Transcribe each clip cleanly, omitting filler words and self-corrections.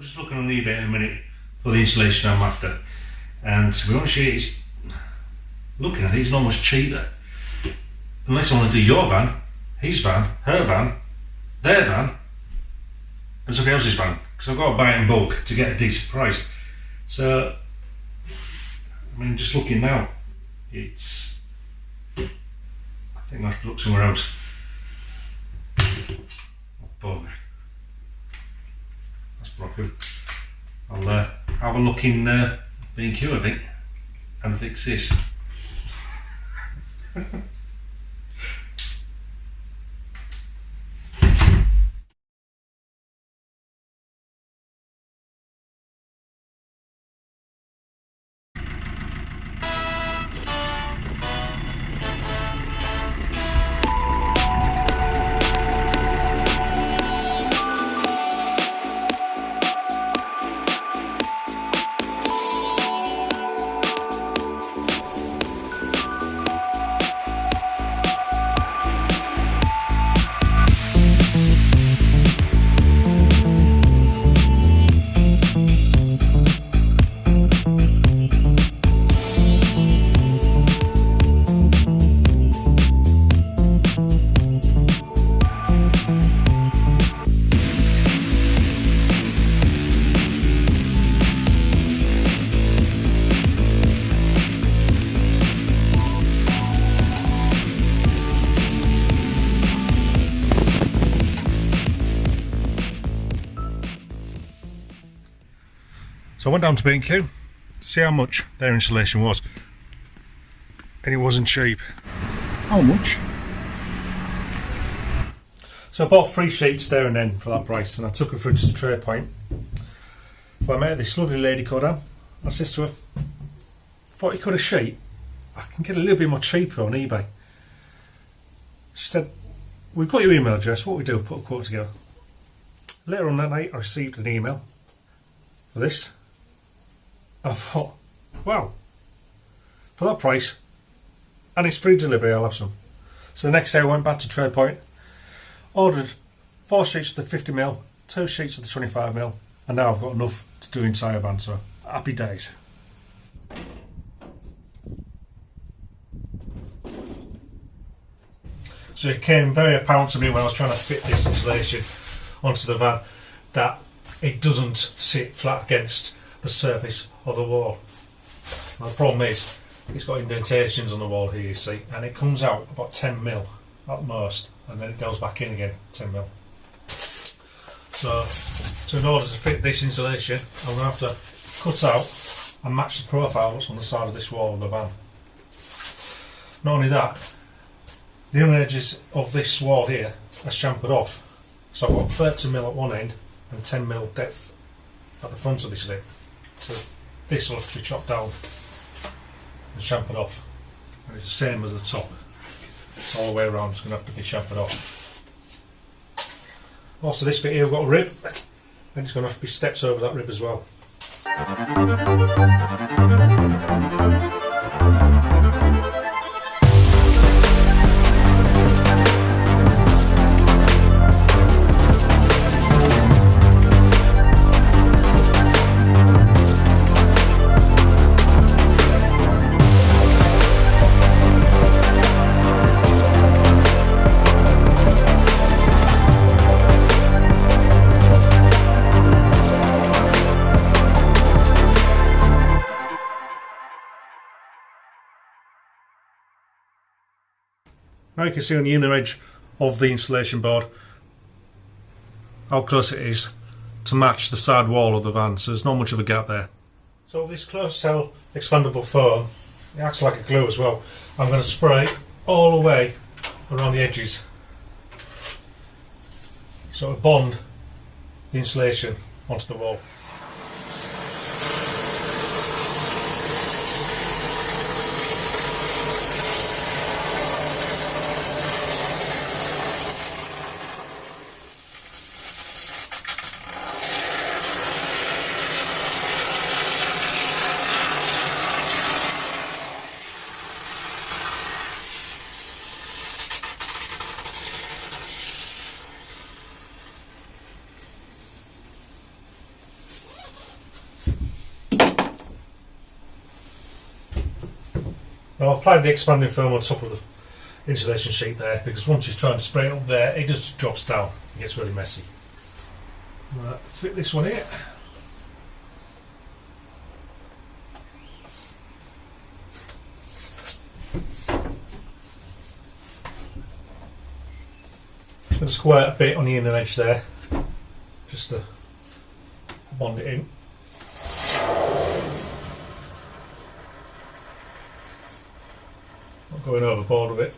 I'm just looking on eBay in a minute for the insulation I'm after, and to be honest with you, it's looking at it, it's almost cheaper. Unless I want to do your van, his van, her van, their van, and somebody else's van, because I've got to buy it in bulk to get a decent price. So, I mean, just looking now, it's, I think I have to look somewhere else. Oh, bugger. That's broken. I'll have a look in B&Q, I think, and fix this. So I went down to B&Q to see how much their insulation was, and it wasn't cheap. How much? So I bought 3 sheets there and then for that price, and I took them through to the tray point. Well, I met this lovely lady called Anne. I says to her, 40 quid a sheet, I can get a little bit more cheaper on eBay. She said, we've got your email address, what we do, put a quote together. Later on that night I received an email for this. I thought, wow, for that price, and it's free delivery, I'll have some. So the next day I went back to Trade Point, ordered 4 sheets of the 50mm, 2 sheets of the 25mm, and now I've got enough to do entire van, so happy days. So it came very apparent to me when I was trying to fit this insulation onto the van that it doesn't sit flat against the surface of the wall. Now the problem is it's got indentations on the wall here, you see, and it comes out about 10mm at most, and then it goes back in again 10mm. So in order to fit this insulation, I'm going to have to cut out and match the profile that's on the side of this wall of the van. Not only that, the inner edges of this wall here are chamfered off, so I've got 30mm at one end and 10mm depth at the front of this lip. So this will have to be chopped down and chamfered off, and it's the same as the top. It's all the way around, it's going to have to be chamfered off. Also this bit here we've got a rib, and it's going to have to be steps over that rib as well. Now you can see on the inner edge of the insulation board how close it is to match the side wall of the van, so there's not much of a gap there. So this closed cell expandable foam, it acts like a glue as well. I'm going to spray all the way around the edges so to bond the insulation onto the wall. Now I've applied the expanding foam on top of the insulation sheet there, because once you're trying to spray it up there, it just drops down. It gets really messy. Right, fit this one here. Just going to square it a bit on the inner edge there, just to bond it in. Not going overboard with it.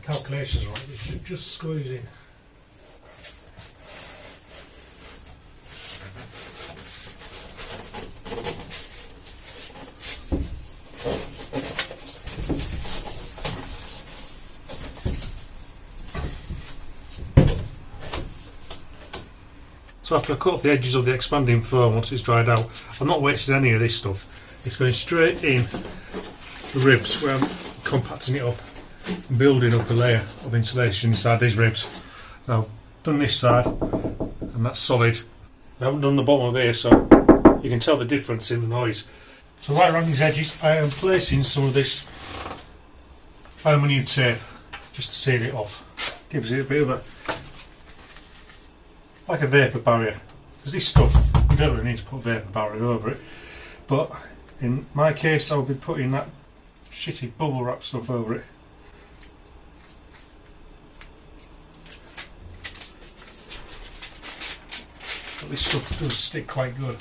Calculations right, we should just squeeze in. So after I cut off the edges of the expanding foam once it's dried out, I'm not wasting any of this stuff. It's going straight in the ribs where I'm compacting it up, building up a layer of insulation inside these ribs. Now I've done this side and that's solid. I haven't done the bottom of here, so you can tell the difference in the noise. So right around these edges I am placing some of this aluminium tape just to seal it off. Gives it a bit of a, like a vapour barrier, because this stuff you don't really need to put vapour barrier over it, but in my case I'll be putting that shitty bubble wrap stuff over it. But this stuff does stick quite good.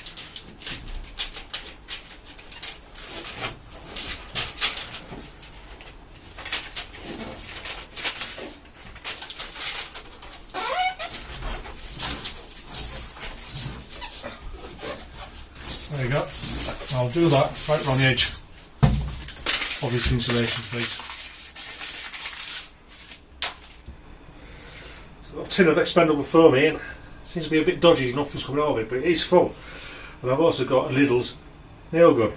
There you go. I'll do that right around the edge of this insulation piece. So I've got a tin of expandable foam here. Seems to be a bit dodgy, nothing's coming out of it, but it is full. And I've also got a Lidl's nail gun.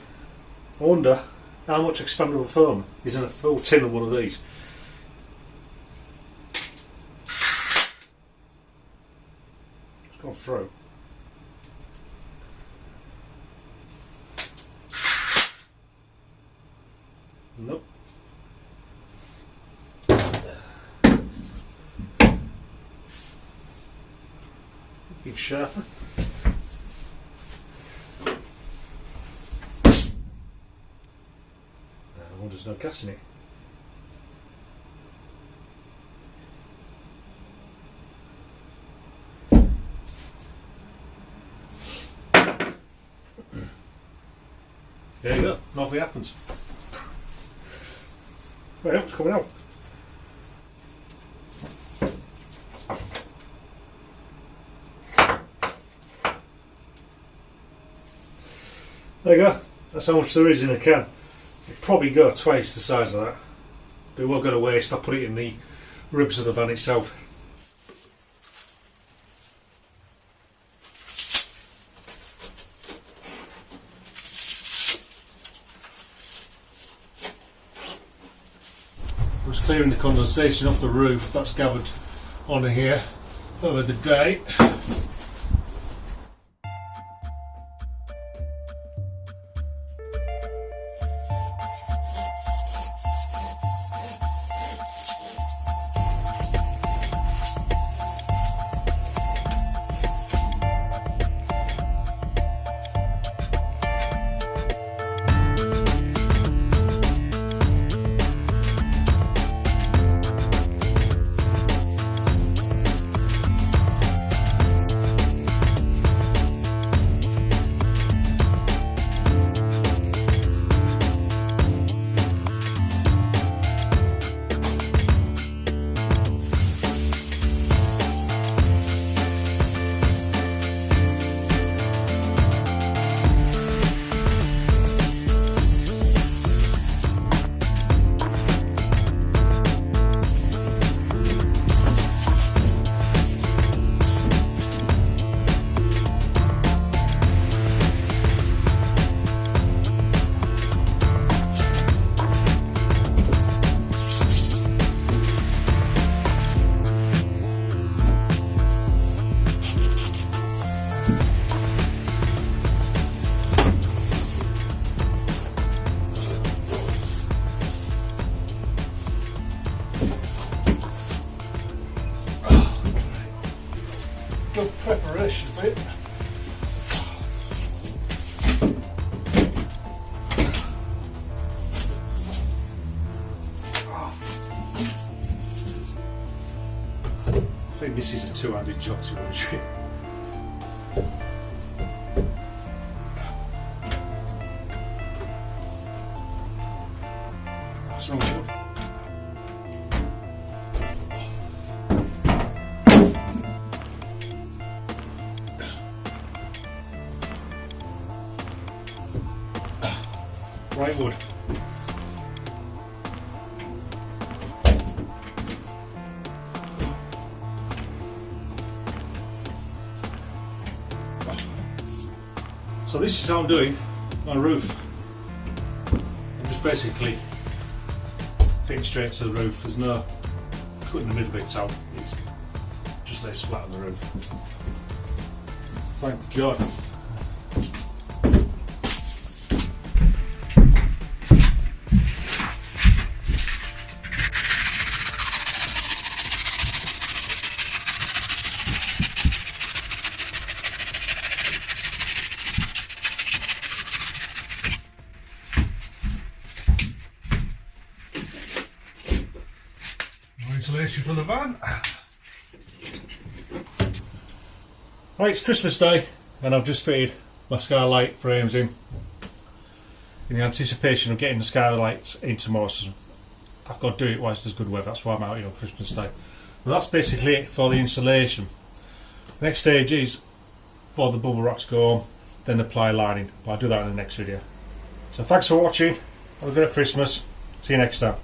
I wonder how much expandable foam is in a full tin of one of these. It's gone through. Nope. Bit sharper. I wonder there's no gas in it. There you go, nothing happens. Well, it's coming out. There you go, that's how much there is in a can. It'd probably go twice the size of that, but it won't go to waste. I'll put it in the ribs of the van itself. I was clearing the condensation off the roof that's gathered onto here over the day. two-handed job to be honest with you. That's wrong wood. Right wood. So this is how I'm doing my roof. I'm just basically fitting straight to the roof. There's no cutting the middle bits out. It's just lays flat on the roof. Thank God. Insulation for the van. Right, it's Christmas Day and I've just fitted my skylight frames in the anticipation of getting the skylights in tomorrow. So I've got to do it whilst there's good weather, that's why I'm out here on Christmas Day. But that's basically it for the insulation. The next stage is for the bubble wraps go on, then the ply lining, but I'll do that in the next video. So thanks for watching, have a good Christmas, see you next time.